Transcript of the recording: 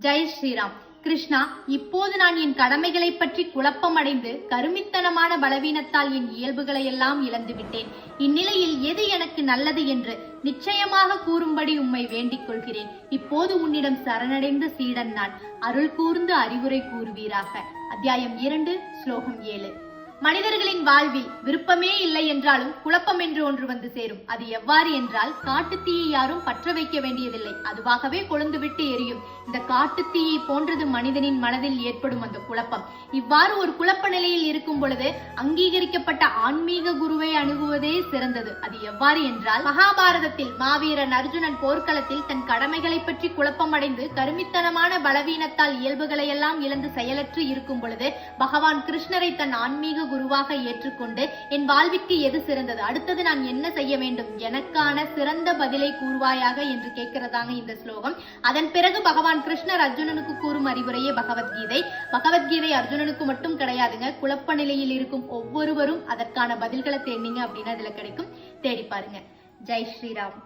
ஜெய் ஸ்ரீராம். கிருஷ்ணா, இப்போது நான் என் கடமைகளை பற்றி குழப்பமடைந்து கருமித்தனமான பலவீனத்தால் என் இயல்புகளை எல்லாம் இழந்துவிட்டேன். இந்நிலையில் எது எனக்கு நல்லது என்று நிச்சயமாக கூறும்படி உம்மை வேண்டிக் கொள்கிறேன். இப்போது உன்னிடம் சரணடைந்த சீடன் நான். அருள் கூர்ந்து அறிவுரை கூறுவீராக. அத்தியாயம் 2, ஸ்லோகம் 7. மனிதர்களின் வாழ்வில் விருப்பமே இல்லை என்றாலும் குழப்பம் என்று ஒன்று வந்து சேரும். அது எவ்வாறு என்றால், காட்டுத்தீயை யாரும் பற்ற வைக்க வேண்டியதில்லை, அதுவாகவே கொழுந்துவிட்டு எரியும். இந்த காட்டுத்தீயை போன்றது மனிதனின் மனதில் ஏற்படும் அந்த குழப்பம். இவ்வாறு ஒரு குழப்ப நிலையில் இருக்கும் பொழுது அங்கீகரிக்கப்பட்ட ஆன்மீக குருவை அணுகுவதே சிறந்தது. அது எவ்வாறு என்றால், மகாபாரதத்தில் மாவீரன் அர்ஜுனன் போர்க்களத்தில் தன் கடமைகளை பற்றி குழப்பமடைந்து கருமித்தனமான பலவீனத்தால் இயல்புகளை எல்லாம் இழந்து செயலற்று இருக்கும் பொழுது பகவான் கிருஷ்ணரை தன் ஆன்மீக குருவாக ஏற்றுக்கொண்டு என் வாழ்விற்கு எது சிறந்தது, அடுத்தது நான் என்ன செய்ய வேண்டும், எனக்கான சிறந்த பதிலை கூறுவாயாக என்று கேட்கிறதாங்க இந்த ஸ்லோகம். அதன் பிறகு பகவான் கிருஷ்ணர் அர்ஜுனனுக்கு கூறும் அறிவுரையே பகவத்கீதை. பகவத்கீதை அர்ஜுனனுக்கு மட்டும் கிடையாதுங்க, குழப்ப நிலையில் இருக்கும் ஒவ்வொருவரும் அதற்கான பதில்களை தேடினீங்க அப்படின்னா அதுல கிடைக்கும். தேடி பாருங்க. ஜெய் ஸ்ரீராம்.